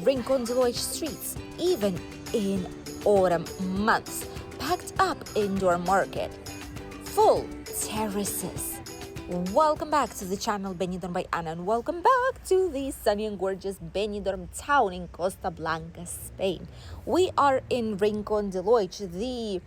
Rincon de Loix streets, even in autumn months. Packed up indoor market, full terraces. Welcome back to the channel Benidorm by Anna, and welcome back to the sunny and gorgeous Benidorm town in Costa Blanca, Spain. We are in Rincon de Loix, the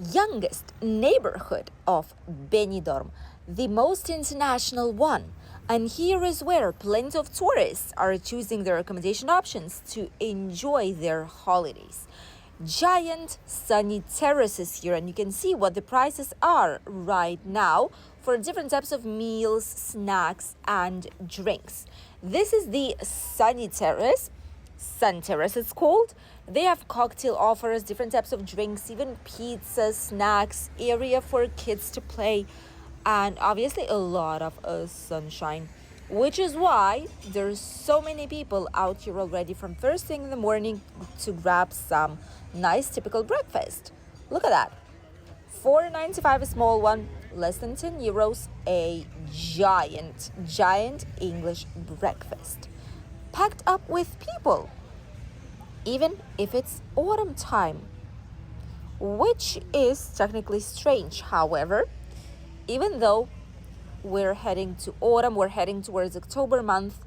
youngest neighborhood of Benidorm, the most international one. And here is where plenty of tourists are choosing their accommodation options to enjoy their holidays. Giant sunny terraces here, and you can see what the prices are right now for different types of meals, snacks, and drinks. This is the sunny terrace. Sun Terrace it's called. They have cocktail offers, different types of drinks, even pizza, snacks, area for kids to play, and obviously a lot of sunshine, which is why there's so many people out here already from first thing in the morning to grab some nice typical breakfast. Look at that. $4.95 a small one, less than 10 euros, a giant English breakfast. Packed up with people, even if it's autumn time, which is technically strange. However, even though we're heading to autumn, we're heading towards October month,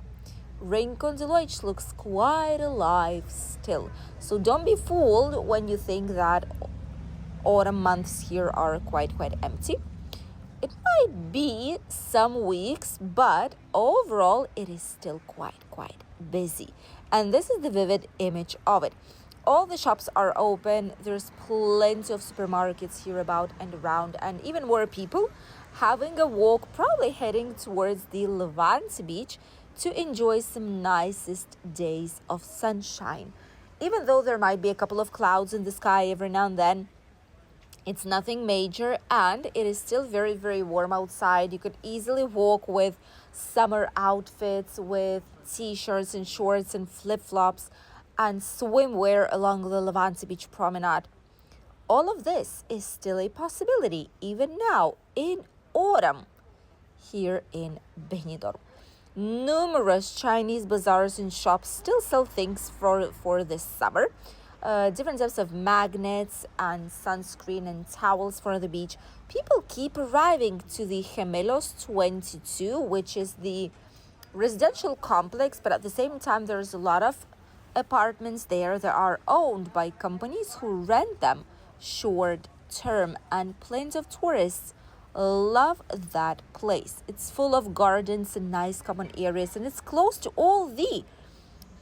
Rincon de Loix looks quite alive still. So don't be fooled when you think that autumn months here are quite empty. It might be some weeks, but overall it is still quite busy. And this is the vivid image of it. All the shops are open. There's plenty of supermarkets here about and around, and even more people having a walk, probably heading towards the Levante beach to enjoy some nicest days of sunshine. Even though there might be a couple of clouds in the sky every now and then, it's nothing major, and it is still very warm outside. You could easily walk with summer outfits, with t-shirts and shorts and flip-flops and swimwear along the Levante Beach promenade. All of this is still a possibility even now in autumn here in Benidorm. Numerous Chinese bazaars and shops still sell things for this summer. Different types of magnets and sunscreen and towels for the beach. People keep arriving to the Gemelos 22, which is the residential complex, but at the same time there's a lot of apartments there that are owned by companies who rent them short term, and plenty of tourists love that place. It's full of gardens and nice common areas, and it's close to all the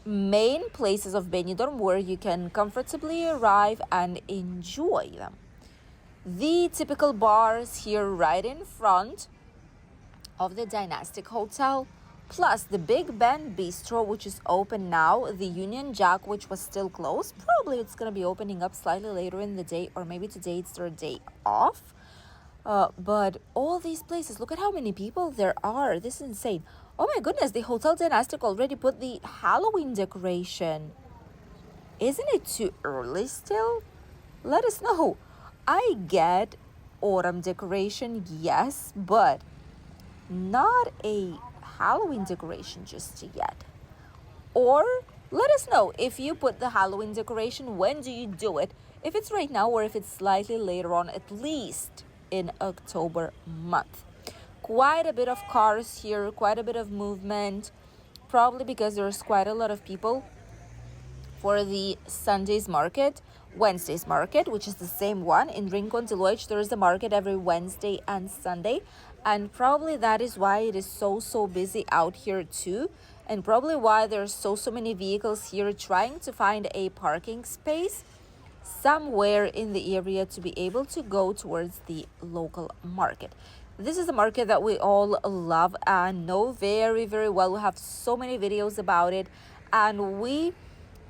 main places of Benidorm where you can comfortably arrive and enjoy them. The typical bars here right in front of the Dynastic Hotel, plus the Big Ben Bistro, which is open now, the Union Jack, which was still closed. Probably it's going to be opening up slightly later in the day, or maybe today it's their day off. But all these places, look at how many people there are. This is insane. Oh my goodness, the Hotel Dynastic already put the Halloween decoration. Isn't it too early still? Let us know. I get autumn decoration, yes, but not a Halloween decoration just yet. Or let us know if you put the Halloween decoration, when do you do it? If it's right now or if it's slightly later on, at least in October month. Quite a bit of cars here, quite a bit of movement, probably because there's quite a lot of people for the Wednesday's market, which is the same one in Rincon de Loix. There is a market every Wednesday and Sunday, and probably that is why it is so busy out here too, and probably why there's so many vehicles here trying to find a parking space somewhere in the area to be able to go towards the local market. This is a market that we all love and know very well. We have so many videos about it, and we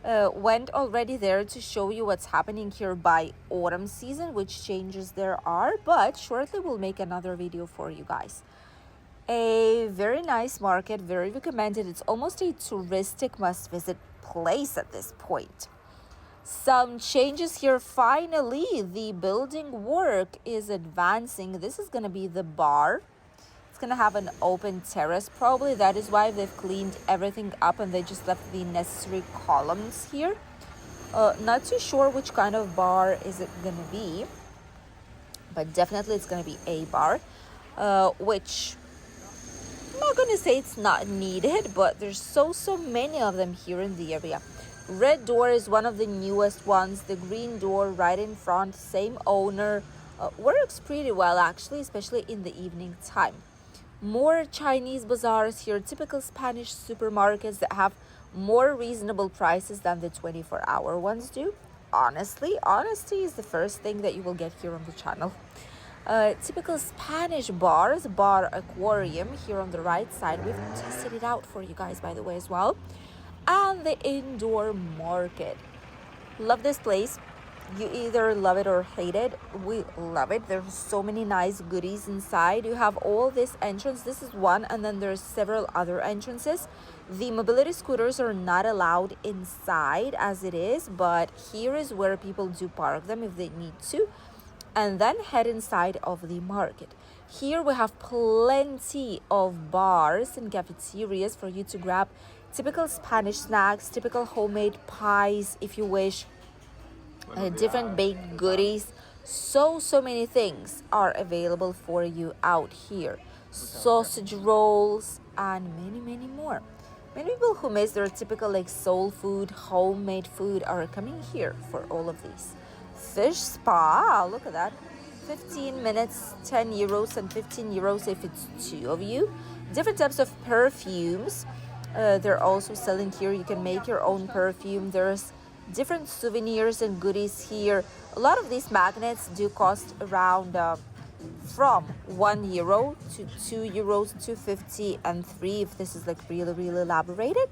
went already there to show you what's happening here by autumn season, which changes there are, but shortly we'll make another video for you guys. A very nice market, very recommended. It's almost a touristic must-visit place at this point. Some changes here. Finally, the building work is advancing. This is going to be the bar. It's gonna have an open terrace probably. That is why they've cleaned everything up and they just left the necessary columns here. Not too sure which kind of bar is it gonna be, but definitely it's gonna be a bar, which I'm not gonna say it's not needed, but there's so many of them here in the area. Red door is one of the newest ones. The green door right in front, same owner, works pretty well actually, especially in the evening time. More Chinese bazaars here, typical Spanish supermarkets that have more reasonable prices than the 24-hour ones do. Honestly, honesty is the first thing that you will get here on the channel. Typical Spanish bars, bar aquarium here on the right side. We've tested it out for you guys, by the way, as well. And the indoor market. Love this place. You either love it or hate it. We love it. There's so many nice goodies inside. You have all this entrance. This is one, and then there's several other entrances. The mobility scooters are not allowed inside as it is, but here is where people do park them if they need to, and then head inside of the market. Here we have plenty of bars and cafeterias for you to grab typical Spanish snacks, typical homemade pies if you wish, different baked goodies. So many things are available for you out here. Sausage rolls and many more. Many people who miss their typical like soul food, homemade food are coming here for all of these. Fish spa, look at that. 15 minutes, 10 euros and 15 euros if it's two of you. Different types of perfumes. They're also selling here. You can make your own perfume. There's different souvenirs and goodies here. A lot of these magnets do cost around from 1 euro to 2 euros, 2.50 and 3 if this is like really elaborated.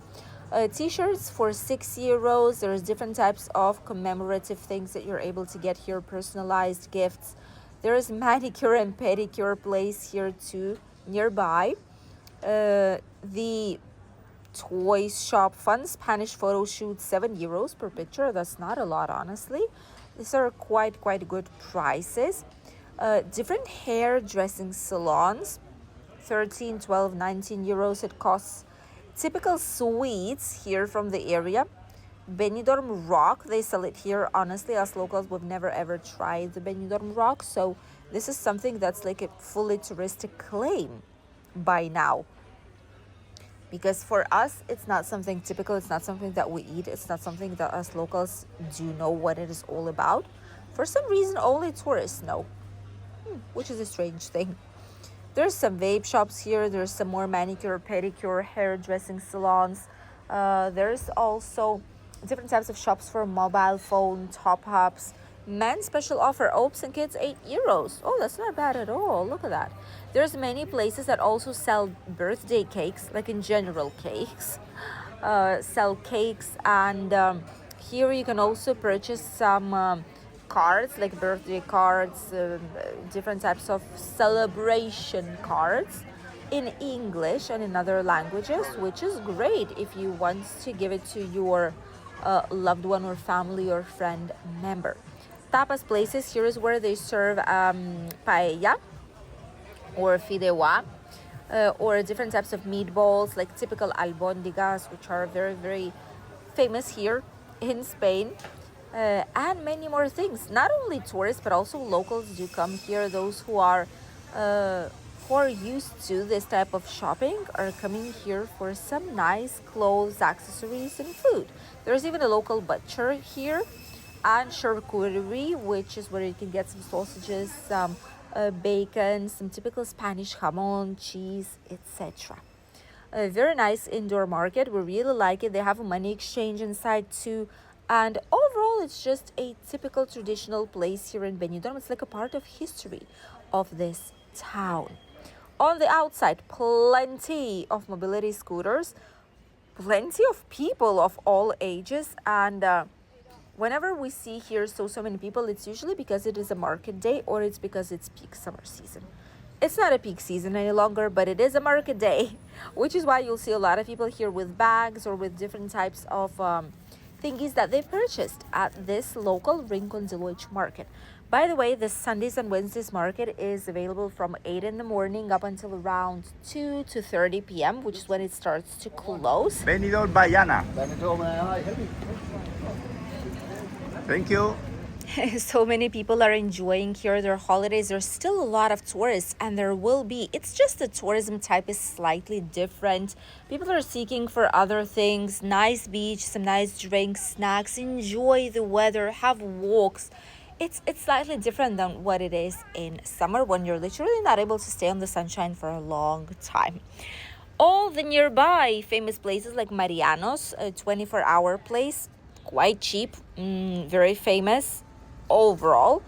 T-shirts for 6 euros. There's different types of commemorative things that you're able to get here, personalized gifts. There is manicure and pedicure place here too nearby. The toys shop, fun Spanish photo shoot, 7 euros per picture. That's not a lot, honestly. These are quite good prices. Different hairdressing salons, 13, 12, 19 euros it costs. Typical sweets here from the area. Benidorm Rock, they sell it here. Honestly, as locals, we've never ever tried the Benidorm Rock, so this is something that's like a fully touristic claim by now. Because for us, it's not something typical. It's not something that we eat. It's not something that us locals do know what it is all about. For some reason, only tourists know, which is a strange thing. There's some vape shops here. There's some more manicure, pedicure, hairdressing salons. There's also different types of shops for mobile phone top-ups. Men's special offer, Opes and Kids, 8 euros. Oh, that's not bad at all. Look at that. There's many places that also sell birthday cakes, like in general cakes. Sell cakes, and here you can also purchase some cards, like birthday cards, different types of celebration cards in English and in other languages, which is great if you want to give it to your loved one or family or friend member. Tapas places, here is where they serve paella or fideuà, or different types of meatballs, like typical albóndigas, which are very famous here in Spain, and many more things. Not only tourists, but also locals do come here. Those who are used to this type of shopping are coming here for some nice clothes, accessories, and food. There's even a local butcher here, and charcuterie, which is where you can get some sausages, some bacon, some typical Spanish jamón, cheese, etc. A very nice indoor market. We really like it. They have a money exchange inside too, and overall it's just a typical traditional place here in Benidorm. It's like a part of history of this town. On the outside, plenty of mobility scooters, plenty of people of all ages, and whenever we see here so many people, it's usually because it is a market day or it's because it's peak summer season. It's not a peak season any longer, but it is a market day, which is why you'll see a lot of people here with bags or with different types of thingies that they purchased at this local Rincon de Loich market. By the way, the Sundays and Wednesdays market is available from 8 in the morning up until around 2 to 30 p.m., which is when it starts to close. Benidorm Bayana. Thank you. So many people are enjoying here their holidays. There's still a lot of tourists, and there will be. It's just the tourism type is slightly different. People are seeking for other things, nice beach, some nice drinks, snacks, enjoy the weather, have walks. It's slightly different than what it is in summer when you're literally not able to stay on the sunshine for a long time. All the nearby famous places like Mariano's, a 24-hour place, quite cheap, very famous overall.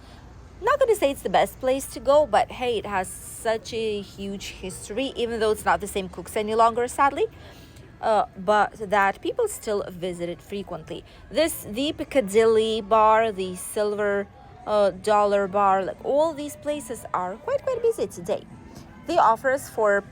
Not going to say it's the best place to go, but hey, it has such a huge history, even though it's not the same cooks any longer, sadly. But that people still visit it frequently. The Piccadilly bar, the Silver Dollar bar, like all these places are quite busy today. They offer us for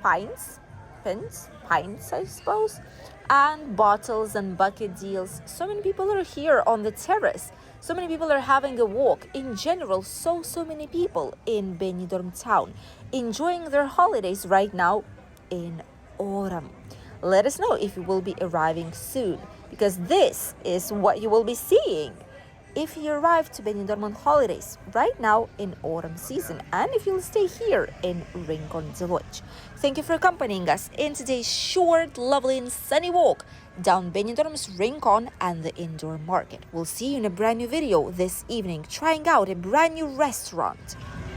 pints, I suppose, and bottles and bucket deals. So many people are here on the terrace. So many people are having a walk. In general, so many people in Benidorm town enjoying their holidays right now in autumn. Let us know if you will be arriving soon, because this is what you will be seeing if you arrive to Benidorm on holidays right now in autumn season, and if you'll stay here in Rincon de Loix. Thank you for accompanying us in today's short, lovely and sunny walk down Benidorm's Rincon and the indoor market. We'll see you in a brand new video this evening, trying out a brand new restaurant.